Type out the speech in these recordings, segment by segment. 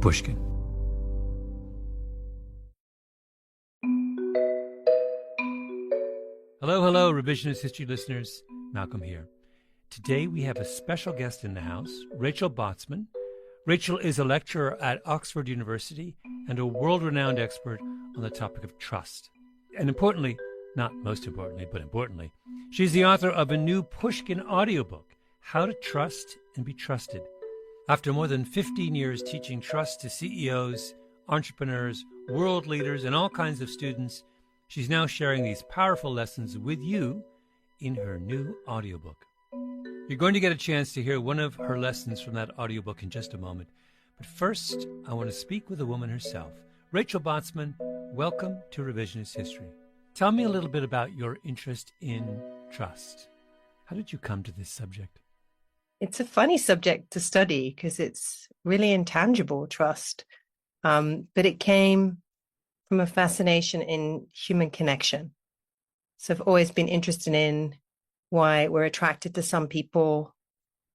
Pushkin. Hello, Revisionist History listeners. Malcolm here. Today we have a special guest in the house, Rachel Botsman. Rachel is a lecturer at Oxford University and a world-renowned expert on the topic of trust. And importantly, not most importantly, but importantly, she's the author of a new Pushkin audiobook, How to Trust and Be Trusted. After more than 15 years teaching trust to CEOs, entrepreneurs, world leaders, and all kinds of students, she's now sharing these powerful lessons with you in her new audiobook. You're going to get a chance to hear one of her lessons from that audiobook in just a moment. But first, I want to speak with the woman herself. Rachel Botsman, welcome to Revisionist History. Tell me a little bit about your interest in trust. How did you come to this subject? It's a funny subject to study because it's really intangible, trust. But it came from a fascination in human connection. So I've always been interested in why we're attracted to some people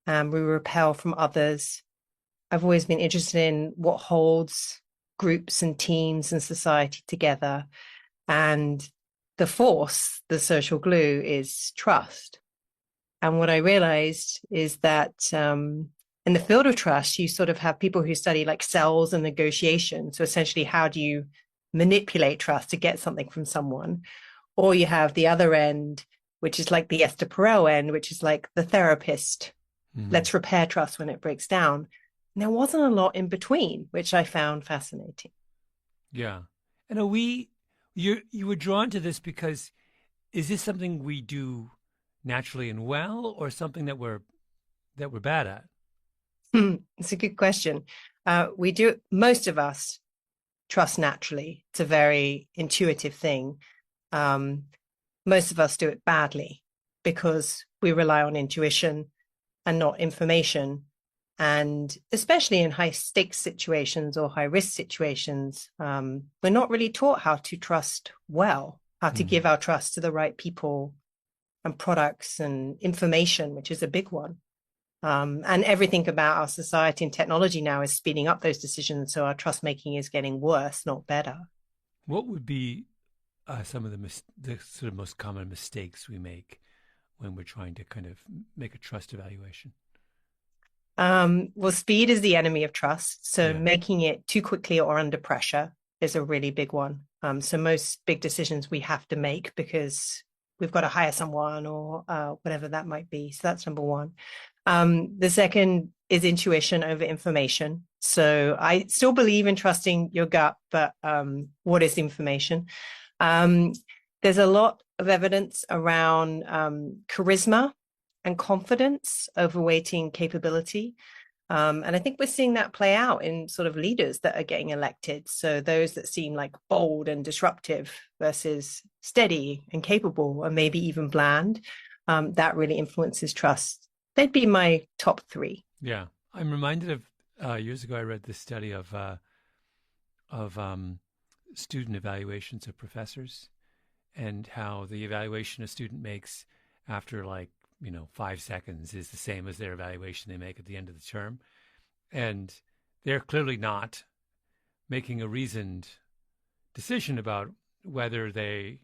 and we repel from others. I've always been interested in what holds groups and teams and society together. And the force, the social glue, is trust. And what I realized is that in the field of trust, you sort of have people who study like cells and negotiation. So essentially, how do you manipulate trust to get something from someone? Or you have the other end, which is like the Esther Perel end, which is like the therapist. Let's repair trust when it breaks down. And there wasn't a lot in between, which I found fascinating. Yeah. And you were drawn to this because, is this something we do naturally and well, or something that we're bad at? It's a good question. Most of us trust naturally. It's a very intuitive thing. Most of us do it badly because we rely on intuition and not information. And especially in high stakes situations or high risk situations, we're not really taught how to trust well, how to give our trust to the right people and products and information, which is a big one. And everything about our society and technology now is speeding up those decisions. So our trust making is getting worse, not better. What would be some of the sort of most common mistakes we make when we're trying to kind of make a trust evaluation? Well, speed is the enemy of trust. So making it too quickly or under pressure is a really big one. So most big decisions we have to make because we've got to hire someone or whatever that might be. So that's number one. The second is intuition over information. So I still believe in trusting your gut, but what is information? There's a lot of evidence around charisma and confidence overweighting capability. And I think we're seeing that play out in sort of leaders that are getting elected. So those that seem like bold and disruptive versus steady and capable and maybe even bland, that really influences trust. They'd be my top three. Yeah. I'm reminded of years ago, I read this study of student evaluations of professors and how the evaluation a student makes after 5 seconds is the same as their evaluation they make at the end of the term. And they're clearly not making a reasoned decision about whether they,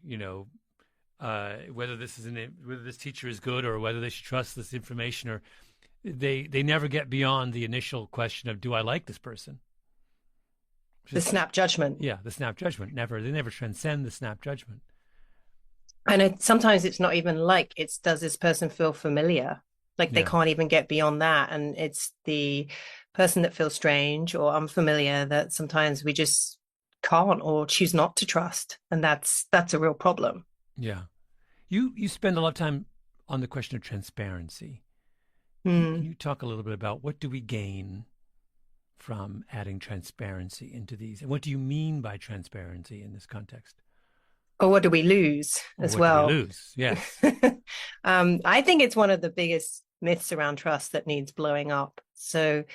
whether this teacher is good or whether they should trust this information, or they never get beyond the initial question of, do I like this person? The snap judgment. Yeah, the snap judgment. They never transcend the snap judgment. And sometimes it's not even does this person feel familiar? They can't even get beyond that. And it's the person that feels strange or unfamiliar that sometimes we just can't or choose not to trust. And that's a real problem. Yeah. You spend a lot of time on the question of transparency. Can you talk a little bit about what do we gain from adding transparency into these? And what do you mean by transparency in this context? Or what do we lose as well? What do we lose? Yes. I think it's one of the biggest myths around trust that needs blowing up. So,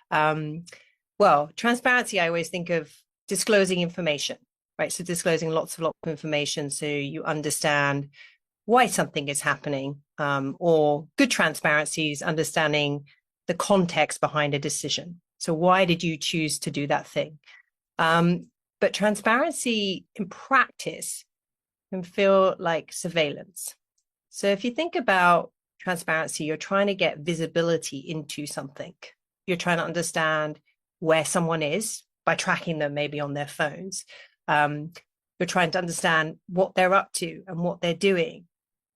transparency, I always think of disclosing information, right? So disclosing lots of information so you understand why something is happening, or good transparency is understanding the context behind a decision. So why did you choose to do that thing? But transparency in practice can feel like surveillance. So if you think about transparency, you're trying to get visibility into something. You're trying to understand where someone is by tracking them maybe on their phones. You're trying to understand what they're up to and what they're doing.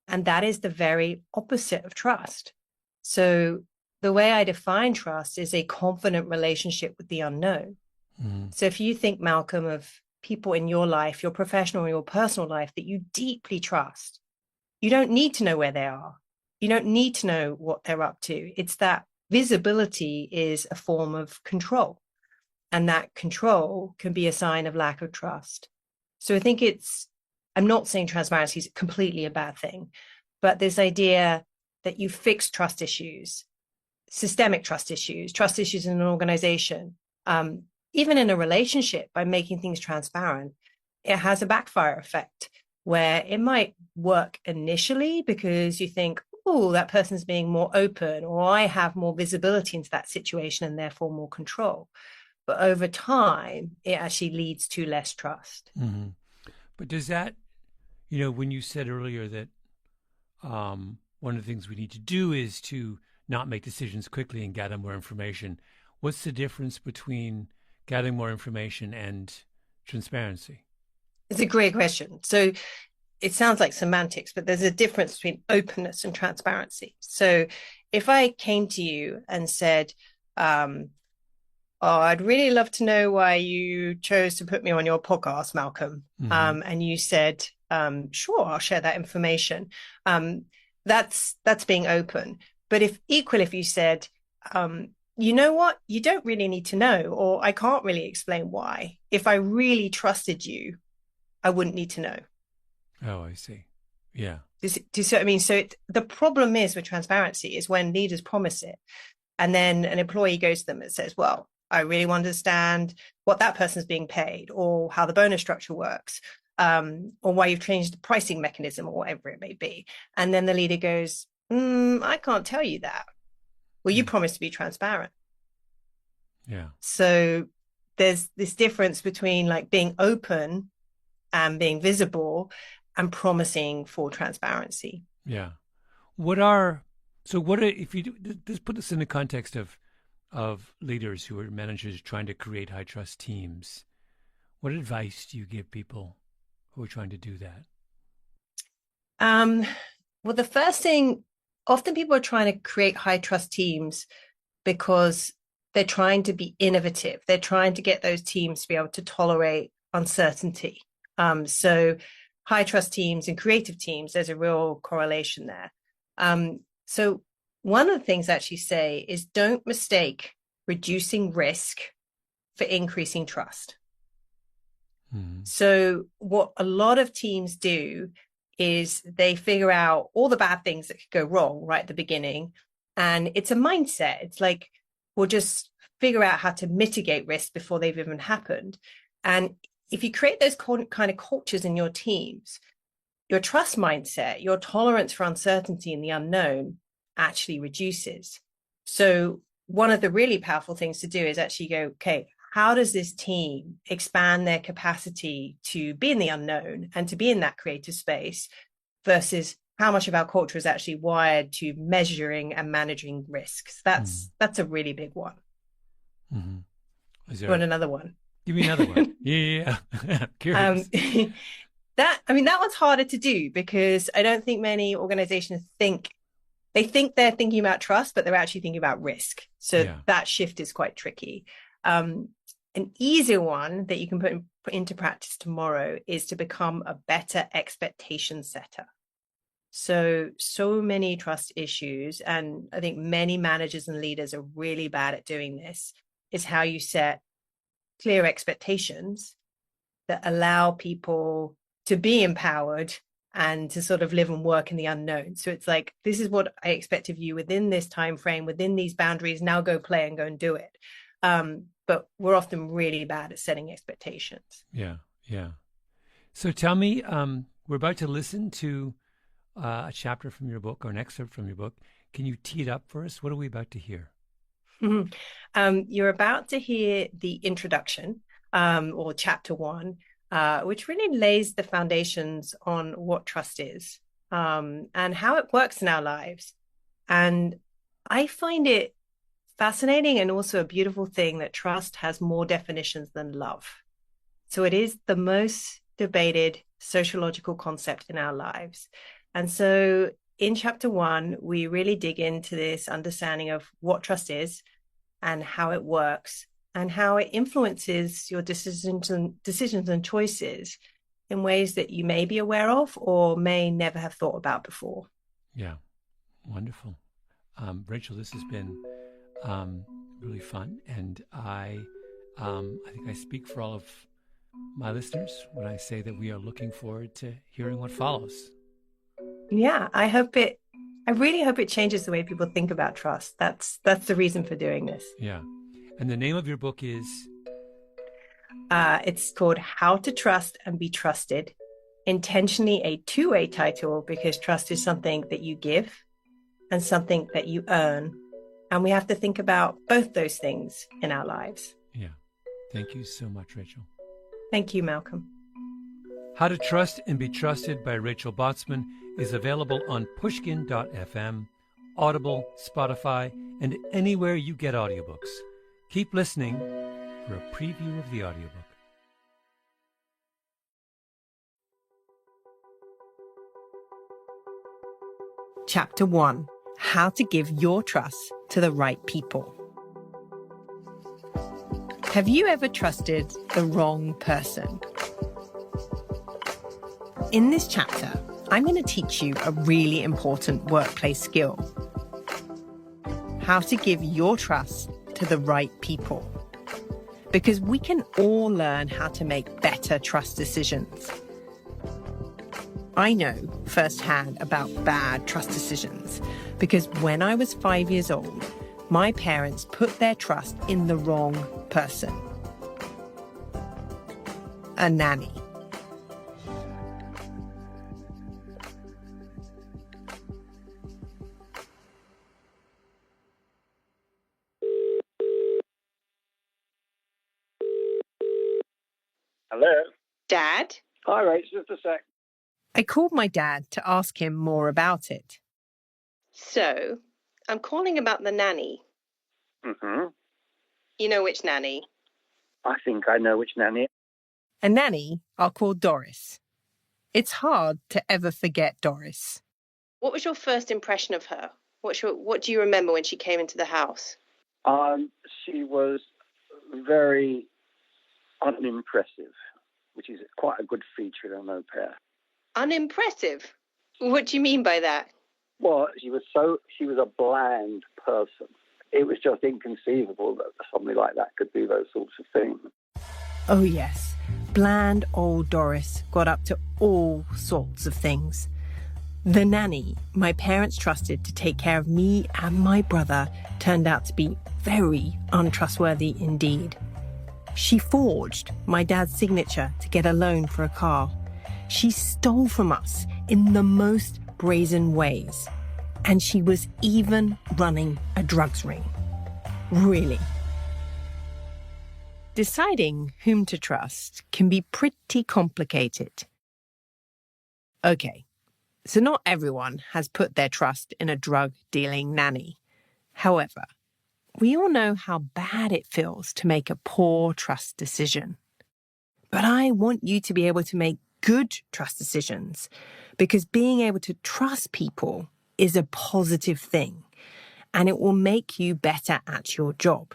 And that is the very opposite of trust. So the way I define trust is a confident relationship with the unknown. Mm. So if you think, Malcolm, of people in your life, your professional or your personal life that you deeply trust, you don't need to know where they are. You don't need to know what they're up to. It's that visibility is a form of control. And that control can be a sign of lack of trust. So I think I'm not saying transparency is completely a bad thing, but this idea that you fix trust issues, systemic trust issues in an organization, even in a relationship, by making things transparent, it has a backfire effect where it might work initially because you think, oh, that person's being more open, or I have more visibility into that situation and therefore more control. But over time, it actually leads to less trust. Mm-hmm. But does that, when you said earlier that one of the things we need to do is to not make decisions quickly and gather more information, what's the difference between gathering more information and transparency? It's a great question. So it sounds like semantics, but there's a difference between openness and transparency. So if I came to you and said, I'd really love to know why you chose to put me on your podcast, Malcolm. Mm-hmm. And you said, sure, I'll share that information. That's being open. But if you said, you know what, you don't really need to know, or I can't really explain why. If I really trusted you, I wouldn't need to know. Oh, I see. Yeah. Do you see what I mean? So the problem is with transparency is when leaders promise it, and then an employee goes to them and says, well, I really want to understand what that person's being paid, or how the bonus structure works, or why you've changed the pricing mechanism, or whatever it may be. And then the leader goes, I can't tell you that. Well, you promised to be transparent. Yeah. So there's this difference between like being open and being visible and promising for transparency. Yeah. If you just put this in the context of leaders who are managers trying to create high trust teams, what advice do you give people who are trying to do that? Well, the first thing, often people are trying to create high trust teams because they're trying to be innovative. They're trying to get those teams to be able to tolerate uncertainty. So high trust teams and creative teams, there's a real correlation there. So one of the things I actually say is don't mistake reducing risk for increasing trust. Mm-hmm. So what a lot of teams do is they figure out all the bad things that could go wrong right at the beginning. And it's a mindset. It's like, we'll just figure out how to mitigate risk before they've even happened. And if you create those kind of cultures in your teams, your trust mindset, your tolerance for uncertainty and the unknown actually reduces. So one of the really powerful things to do is actually go, okay, how does this team expand their capacity to be in the unknown and to be in that creative space versus how much of our culture is actually wired to measuring and managing risks? That's a really big one. Mm-hmm. You want another one? Give me another one. Yeah. Curious. That one's harder to do because I don't think many organizations think they're thinking about trust, but they're actually thinking about risk. So that shift is quite tricky. An easier one that you can put into practice tomorrow is to become a better expectation setter. So many trust issues, and I think many managers and leaders are really bad at doing this, is how you set clear expectations that allow people to be empowered and to sort of live and work in the unknown. So it's like, this is what I expect of you within this time frame, within these boundaries. Now go play and go and do it. But we're often really bad at setting expectations. Yeah. So tell me, we're about to listen to a chapter from your book or an excerpt from your book. Can you tee it up for us? What are we about to hear? Mhm. You're about to hear the introduction, or chapter one, which really lays the foundations on what trust is, and how it works in our lives. And I find it fascinating and also a beautiful thing that trust has more definitions than love. So it is the most debated sociological concept in our lives. And so in chapter one, we really dig into this understanding of what trust is and how it works and how it influences your decisions and choices in ways that you may be aware of or may never have thought about before. Yeah, wonderful. Rachel, this has been really fun, and I think I speak for all of my listeners when I say that we are looking forward to hearing what follows. Yeah, I really hope it changes the way people think about trust. That's the reason for doing this. Yeah. And the name of your book is? It's called How to Trust and Be Trusted. Intentionally a two-way title because trust is something that you give and something that you earn. And we have to think about both those things in our lives. Yeah. Thank you so much, Rachel. Thank you, Malcolm. How to Trust and Be Trusted by Rachel Botsman is available on Pushkin.fm, Audible, Spotify, and anywhere you get audiobooks. Keep listening for a preview of the audiobook. Chapter 1: How to Give Your Trust to the Right People. Have you ever trusted the wrong person? In this chapter, I'm going to teach you a really important workplace skill: how to give your trust to the right people. Because we can all learn how to make better trust decisions. I know firsthand about bad trust decisions because when I was 5 years old, my parents put their trust in the wrong person. A nanny. Hello? Dad? Hi, Rach, just a sec. I called my dad to ask him more about it. So, I'm calling about the nanny. Mm-hmm. You know which nanny? I think I know which nanny. A nanny I'll call Doris. It's hard to ever forget Doris. What was your first impression of her? What do you remember when she came into the house? She was very unimpressive, which is quite a good feature in an au pair. Unimpressive? What do you mean by that? Well, she was a bland person. It was just inconceivable that somebody like that could do those sorts of things. Oh yes, bland old Doris got up to all sorts of things. The nanny my parents trusted to take care of me and my brother turned out to be very untrustworthy indeed. She forged my dad's signature to get a loan for a car. She stole from us in the most brazen ways. And she was even running a drugs ring. Really. Deciding whom to trust can be pretty complicated. Okay, so not everyone has put their trust in a drug-dealing nanny. However, we all know how bad it feels to make a poor trust decision. But I want you to be able to make good trust decisions because being able to trust people is a positive thing and it will make you better at your job.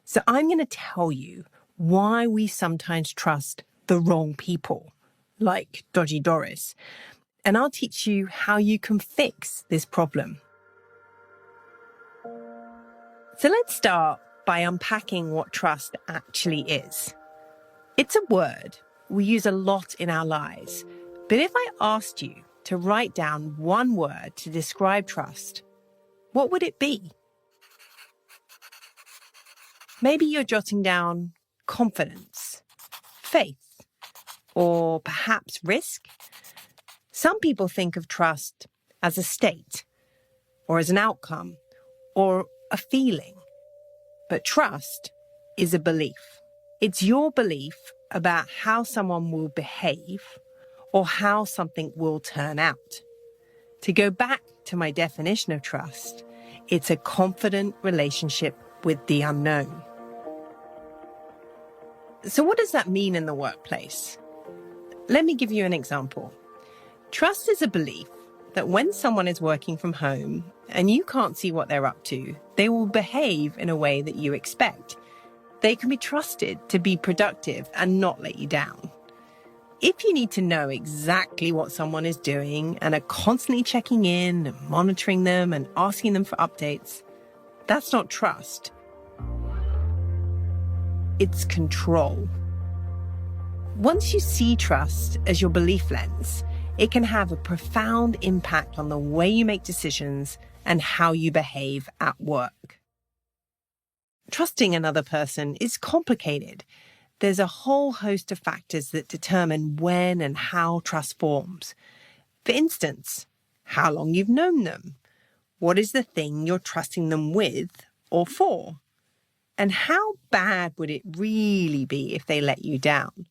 So I'm going to tell you why we sometimes trust the wrong people, like Dodgy Doris, and I'll teach you how you can fix this problem. So let's start by unpacking what trust actually is. It's a word we use a lot in our lives, but if I asked you to write down one word to describe trust, what would it be? Maybe you're jotting down confidence, faith, or perhaps risk. Some people think of trust as a state, or as an outcome, or a feeling. But trust is a belief. It's your belief about how someone will behave or how something will turn out. To go back to my definition of trust, it's a confident relationship with the unknown. So what does that mean in the workplace? Let me give you an example. Trust is a belief that when someone is working from home and you can't see what they're up to, they will behave in a way that you expect. They can be trusted to be productive and not let you down. If you need to know exactly what someone is doing and are constantly checking in and monitoring them and asking them for updates, that's not trust. It's control. Once you see trust as your belief lens, it can have a profound impact on the way you make decisions and how you behave at work. Trusting another person is complicated. There's a whole host of factors that determine when and how trust forms. For instance, how long you've known them, what is the thing you're trusting them with or for, and how bad would it really be if they let you down?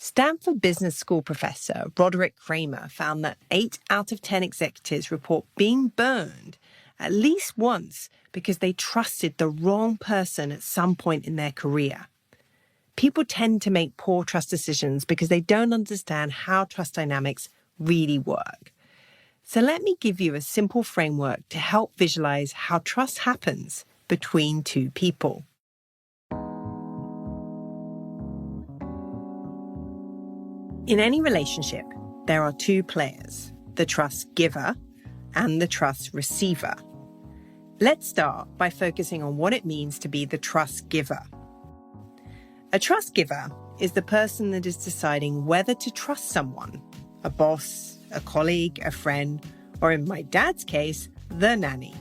Stanford Business School professor Roderick Kramer found that 8 out of 10 executives report being burned at least once because they trusted the wrong person at some point in their career. People tend to make poor trust decisions because they don't understand how trust dynamics really work. So let me give you a simple framework to help visualize how trust happens between two people. In any relationship, there are two players, the trust giver and the trust receiver. Let's start by focusing on what it means to be the trust giver. A trust giver is the person that is deciding whether to trust someone, a boss, a colleague, a friend, or in my dad's case, the nanny.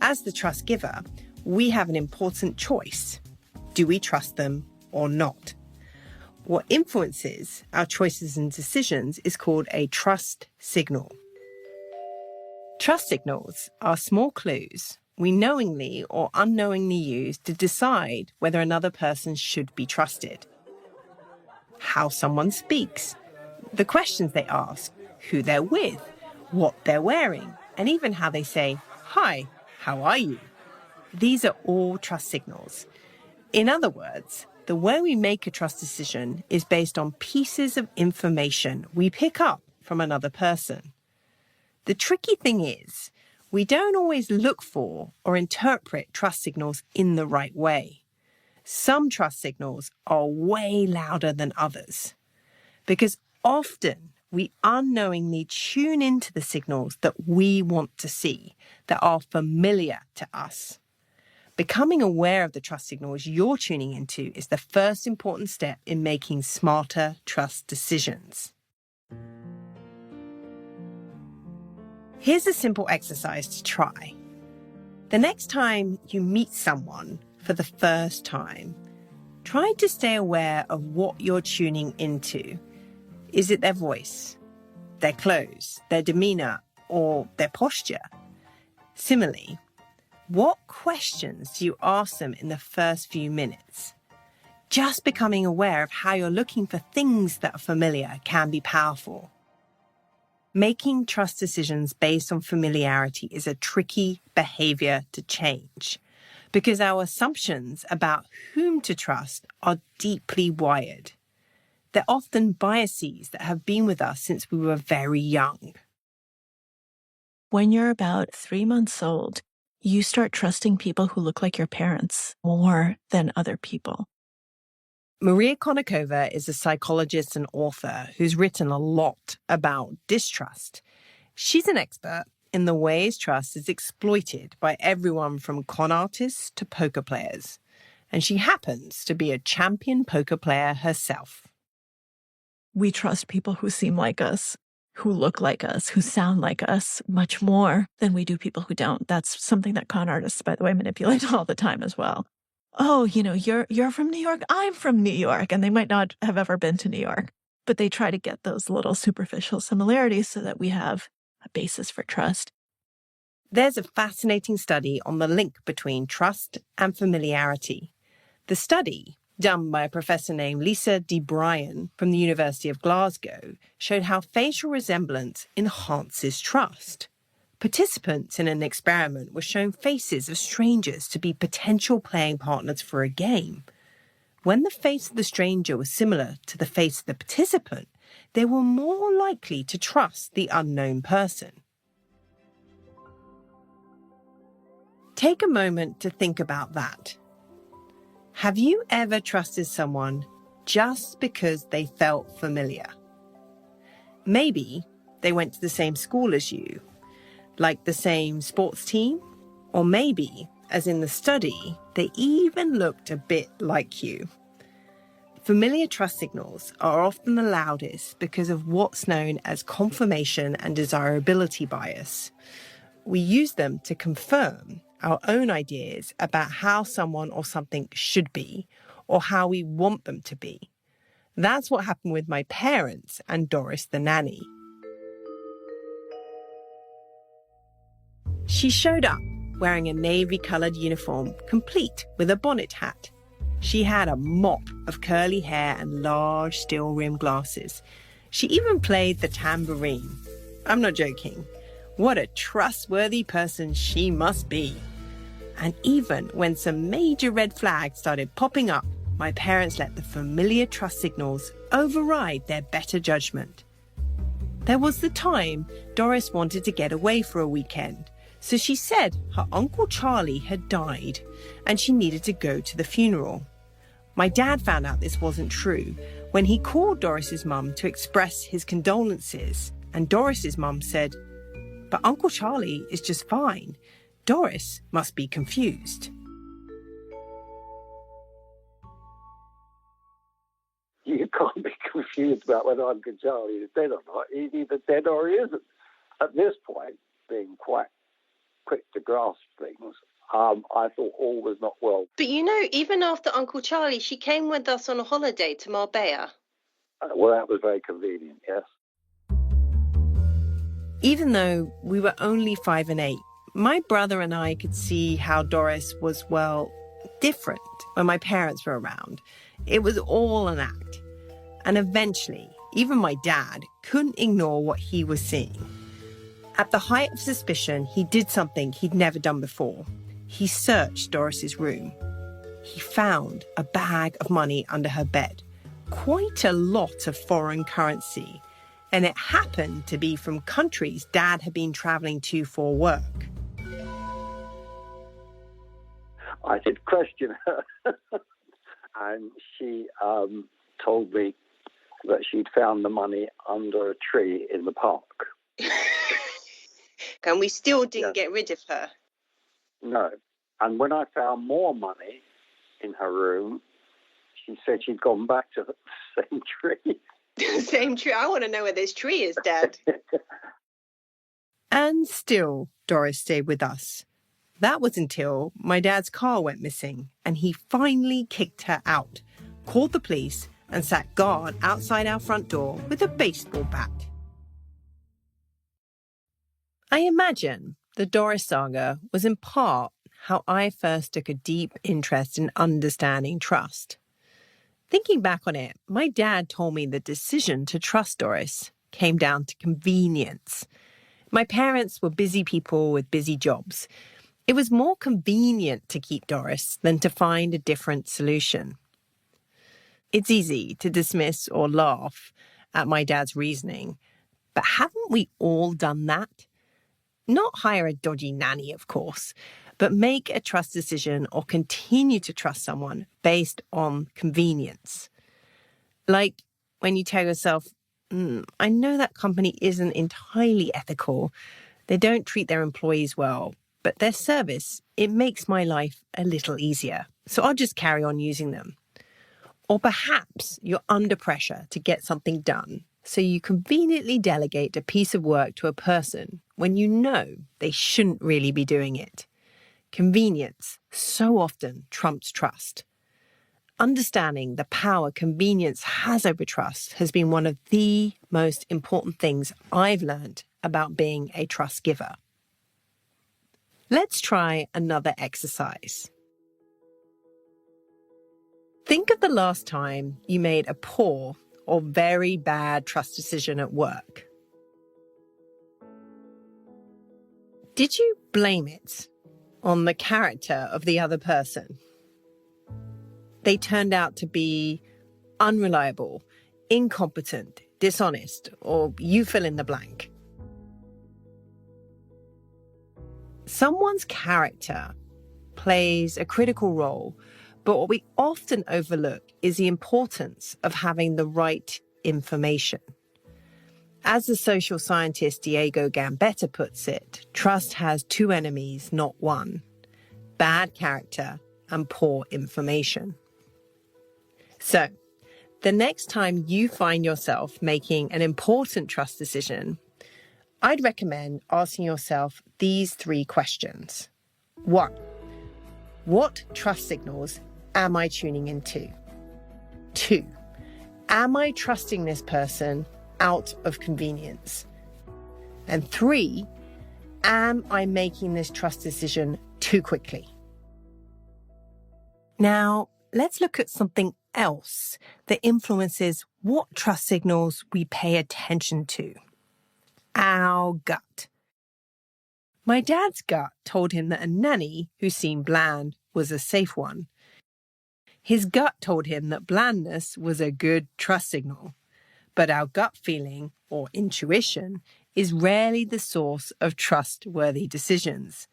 As the trust giver, we have an important choice. Do we trust them or not? What influences our choices and decisions is called a trust signal. Trust signals are small clues we knowingly or unknowingly use to decide whether another person should be trusted. How someone speaks, the questions they ask, who they're with, what they're wearing, and even how they say, "Hi, how are you?" These are all trust signals. In other words, the way we make a trust decision is based on pieces of information we pick up from another person. The tricky thing is, we don't always look for or interpret trust signals in the right way. Some trust signals are way louder than others, because often we unknowingly tune into the signals that we want to see, that are familiar to us. Becoming aware of the trust signals you're tuning into is the first important step in making smarter trust decisions. Here's a simple exercise to try. The next time you meet someone for the first time, try to stay aware of what you're tuning into. Is it their voice, their clothes, their demeanor, or their posture? Similarly, what questions do you ask them in the first few minutes? Just becoming aware of how you're looking for things that are familiar can be powerful. Making trust decisions based on familiarity is a tricky behavior to change because our assumptions about whom to trust are deeply wired. They're often biases that have been with us since we were very young. When you're about 3 months old, you start trusting people who look like your parents more than other people. Maria Konnikova is a psychologist and author who's written a lot about distrust. She's an expert in the ways trust is exploited by everyone from con artists to poker players. And she happens to be a champion poker player herself. We trust people who seem like us, who look like us, who sound like us much more than we do people who don't. That's something that con artists, by the way, manipulate all the time as well. Oh, you're from New York, I'm from New York, and they might not have ever been to New York, but they try to get those little superficial similarities so that we have a basis for trust. There's a fascinating study on the link between trust and familiarity. The study, done by a professor named Lisa D. Bryan from the University of Glasgow, showed how facial resemblance enhances trust. Participants in an experiment were shown faces of strangers to be potential playing partners for a game. When the face of the stranger was similar to the face of the participant, they were more likely to trust the unknown person. Take a moment to think about that. Have you ever trusted someone just because they felt familiar? Maybe they went to the same school as you, like the same sports team, or maybe, as in the study, they even looked a bit like you. Familiar trust signals are often the loudest because of what's known as confirmation and desirability bias. We use them to confirm our own ideas about how someone or something should be, or how we want them to be. That's what happened with my parents and Doris the nanny. She showed up wearing a navy-coloured uniform, complete with a bonnet hat. She had a mop of curly hair and large steel-rimmed glasses. She even played the tambourine. I'm not joking. What a trustworthy person she must be. And even when some major red flags started popping up, my parents let the familiar trust signals override their better judgment. There was the time Doris wanted to get away for a weekend, so she said her Uncle Charlie had died and she needed to go to the funeral. My dad found out this wasn't true when he called Doris's mum to express his condolences, and Doris's mum said, "But Uncle Charlie is just fine. Doris must be confused." You can't be confused about whether Uncle Charlie is dead or not. He's either dead or he isn't. At this point, being quite quick to grasp things, I thought all was not well. But you know, even after Uncle Charlie, she came with us on a holiday to Marbella. Well, that was very convenient, yes. Even though we were only 5 and 8, my brother and I could see how Doris was, well, different when my parents were around. It was all an act. And eventually, even my dad couldn't ignore what he was seeing. At the height of suspicion, he did something he'd never done before. He searched Doris's room. He found a bag of money under her bed, quite a lot of foreign currency, and it happened to be from countries Dad had been travelling to for work. I did question her, and she told me that she'd found the money under a tree in the park. And we still didn't get rid of her. No. And when I found more money in her room, she said she'd gone back to the same tree. Same tree? I want to know where this tree is, Dad. And still, Doris stayed with us. That was until my dad's car went missing and he finally kicked her out, called the police and sat guard outside our front door with a baseball bat. I imagine the Doris saga was in part how I first took a deep interest in understanding trust. Thinking back on it, my dad told me the decision to trust Doris came down to convenience. My parents were busy people with busy jobs. It was more convenient to keep Doris than to find a different solution. It's easy to dismiss or laugh at my dad's reasoning, but haven't we all done that? Not hire a dodgy nanny, of course, but make a trust decision or continue to trust someone based on convenience. Like when you tell yourself, I know that company isn't entirely ethical. They don't treat their employees well, but their service, it makes my life a little easier. So I'll just carry on using them. Or perhaps you're under pressure to get something done, so you conveniently delegate a piece of work to a person when you know they shouldn't really be doing it. Convenience so often trumps trust. Understanding the power convenience has over trust has been one of the most important things I've learned about being a trust giver. Let's try another exercise. Think of the last time you made a poor or very bad trust decision at work. Did you blame it on the character of the other person? They turned out to be unreliable, incompetent, dishonest, or you fill in the blank. Someone's character plays a critical role, but what we often overlook is the importance of having the right information. As the social scientist Diego Gambetta puts it, trust has two enemies, not one: bad character and poor information. So, the next time you find yourself making an important trust decision, I'd recommend asking yourself these three questions. 1. What trust signals am I tuning into? 2. Am I trusting this person out of convenience? And 3, am I making this trust decision too quickly? Now, let's look at something else that influences what trust signals we pay attention to. Our gut. My dad's gut told him that a nanny who seemed bland was a safe one. His gut told him that blandness was a good trust signal. But our gut feeling, or intuition, is rarely the source of trustworthy decisions.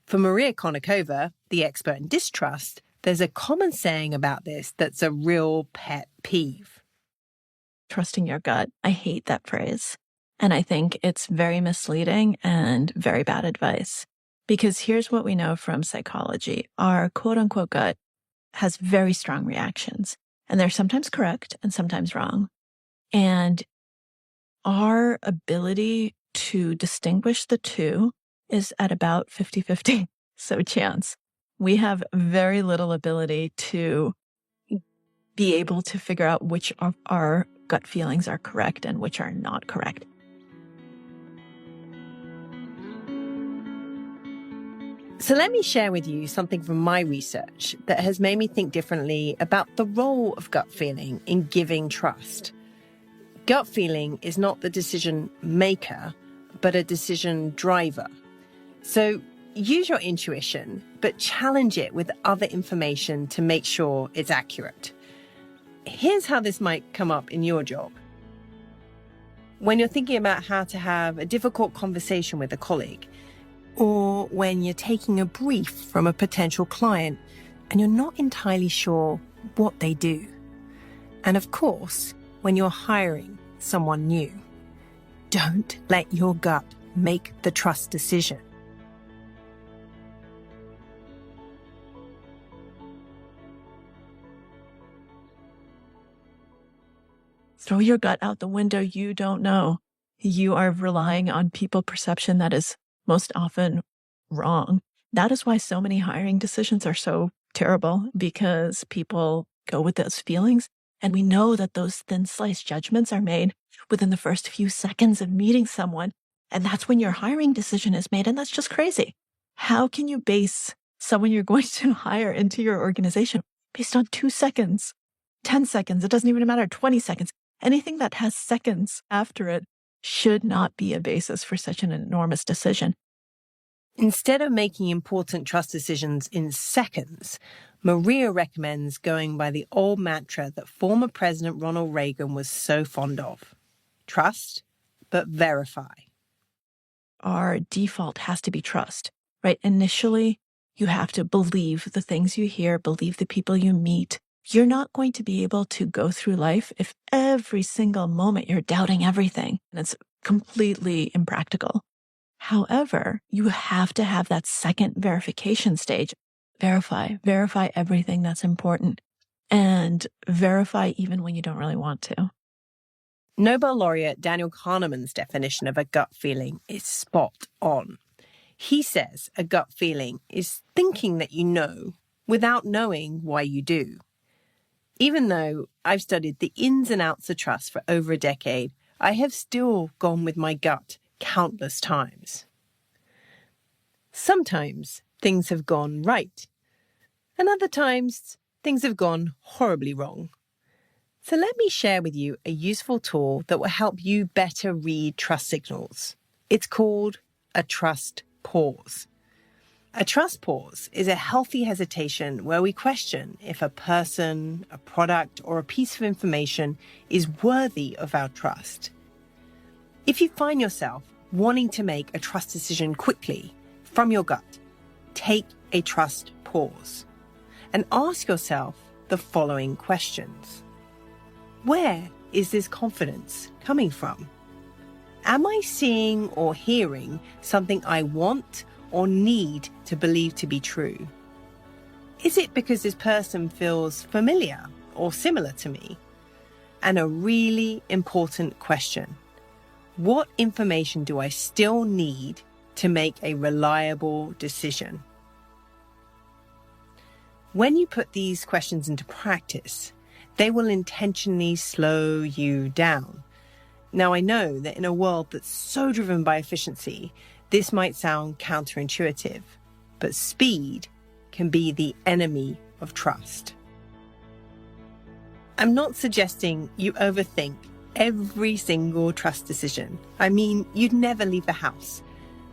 For Maria Konnikova, the expert in distrust, there's a common saying about this that's a real pet peeve. Trusting your gut. I hate that phrase. And I think it's very misleading and very bad advice. Because here's what we know from psychology. Our quote-unquote gut has very strong reactions. And they're sometimes correct and sometimes wrong. And our ability to distinguish the two is at about 50-50. So chance. We have very little ability to be able to figure out which of our gut feelings are correct and which are not correct. So let me share with you something from my research that has made me think differently about the role of gut feeling in giving trust. Gut feeling is not the decision maker, but a decision driver. So use your intuition, but challenge it with other information to make sure it's accurate. Here's how this might come up in your job. When you're thinking about how to have a difficult conversation with a colleague, or when you're taking a brief from a potential client and you're not entirely sure what they do. And of course, when you're hiring someone new, don't let your gut make the trust decision. Throw your gut out the window. You don't know. You are relying on people perception that is most often wrong. That is why so many hiring decisions are so terrible, because people go with those feelings. And we know that those thin sliced judgments are made within the first few seconds of meeting someone. And that's when your hiring decision is made. And that's just crazy. How can you base someone you're going to hire into your organization based on 2 seconds, 10 seconds? It doesn't even matter, 20 seconds. Anything that has seconds after it should not be a basis for such an enormous decision. Instead of making important trust decisions in seconds, Maria recommends going by the old mantra that former President Ronald Reagan was so fond of. Trust, but verify. Our default has to be trust, right? Initially, you have to believe the things you hear, believe the people you meet. You're not going to be able to go through life if every single moment you're doubting everything, and it's completely impractical. However, you have to have that second verification stage. Verify everything that's important, and verify even when you don't really want to. Nobel laureate Daniel Kahneman's definition of a gut feeling is spot on. He says a gut feeling is thinking that you know without knowing why you do. Even though I've studied the ins and outs of trust for over a decade, I have still gone with my gut countless times. Sometimes things have gone right, and other times things have gone horribly wrong. So let me share with you a useful tool that will help you better read trust signals. It's called a trust pause. A trust pause is a healthy hesitation where we question if a person, a product, or a piece of information is worthy of our trust. If you find yourself wanting to make a trust decision quickly from your gut, take a trust pause and ask yourself the following questions. Where is this confidence coming from? Am I seeing or hearing something I want or need to believe to be true? Is it because this person feels familiar or similar to me? And a really important question: what information do I still need to make a reliable decision? When you put these questions into practice, they will intentionally slow you down. Now, I know that in a world that's so driven by efficiency, this might sound counterintuitive, but speed can be the enemy of trust. I'm not suggesting you overthink every single trust decision. I mean, you'd never leave the house.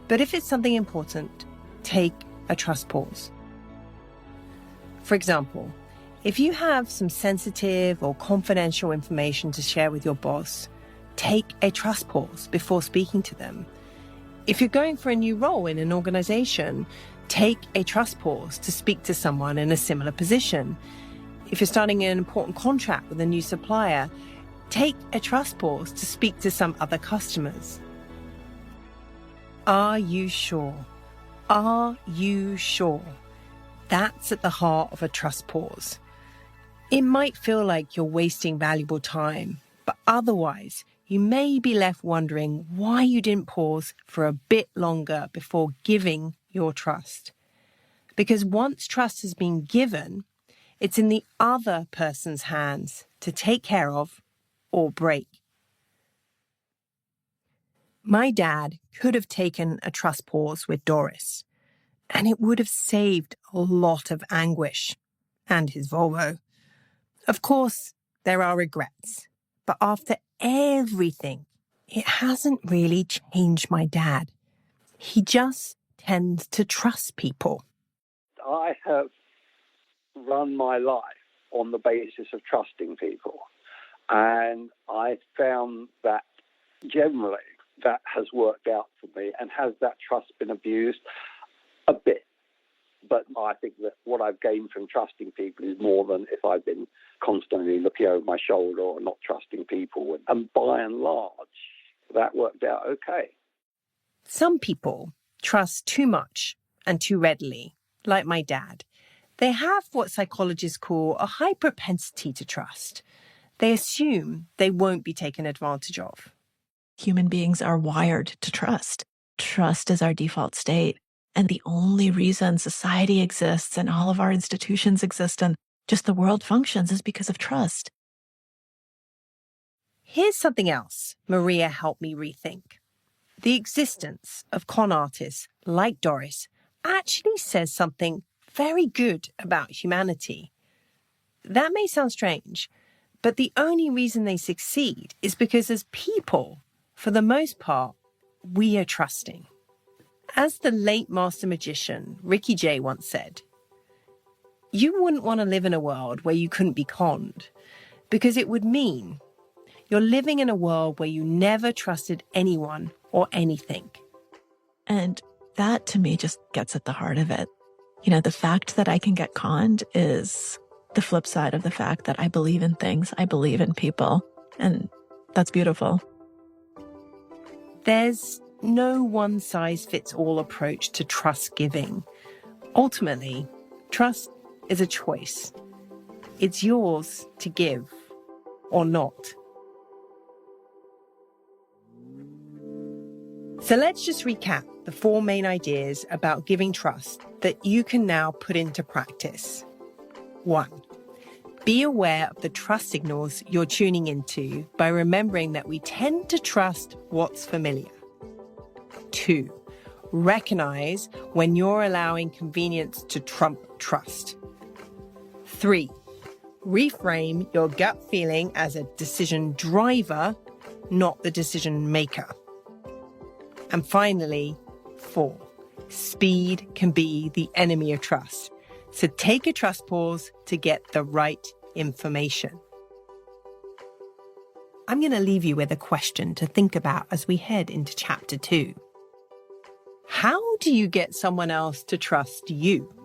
But if it's something important, take a trust pause. For example, if you have some sensitive or confidential information to share with your boss, take a trust pause before speaking to them. If you're going for a new role in an organization, take a trust pause to speak to someone in a similar position. If you're starting an important contract with a new supplier, take a trust pause to speak to some other customers. Are you sure? Are you sure? That's at the heart of a trust pause. It might feel like you're wasting valuable time, but otherwise, you may be left wondering why you didn't pause for a bit longer before giving your trust. Because once trust has been given, it's in the other person's hands to take care of or break. My dad could have taken a trust pause with Doris, and it would have saved a lot of anguish and his Volvo. Of course, there are regrets, but after everything, it hasn't really changed my dad. He just tends to trust people. I have run my life on the basis of trusting people. And I found that generally that has worked out for me. And has that trust been abused? A bit. But I think that what I've gained from trusting people is more than if I've been constantly looking over my shoulder or not trusting people. And by and large, that worked out okay. Some people trust too much and too readily, like my dad. They have what psychologists call a high propensity to trust. They assume they won't be taken advantage of. Human beings are wired to trust. Trust is our default state. And the only reason society exists and all of our institutions exist and just the world functions is because of trust. Here's something else Maria helped me rethink. The existence of con artists like Doris actually says something very good about humanity. That may sound strange, but the only reason they succeed is because as people, for the most part, we are trusting. As the late master magician Ricky Jay once said, you wouldn't want to live in a world where you couldn't be conned, because it would mean you're living in a world where you never trusted anyone or anything. And that, to me, just gets at the heart of it. You know, the fact that I can get conned is the flip side of the fact that I believe in things, I believe in people, and that's beautiful. There's no one-size-fits-all approach to trust giving. Ultimately, trust is a choice. It's yours to give or not. So let's just recap the 4 main ideas about giving trust that you can now put into practice. 1. Be aware of the trust signals you're tuning into by remembering that we tend to trust what's familiar. 2. Recognize when you're allowing convenience to trump trust. 3. Reframe your gut feeling as a decision driver, not the decision maker. And finally, 4. Speed can be the enemy of trust. So take a trust pause to get the right information. I'm going to leave you with a question to think about as we head into chapter 2. How do you get someone else to trust you?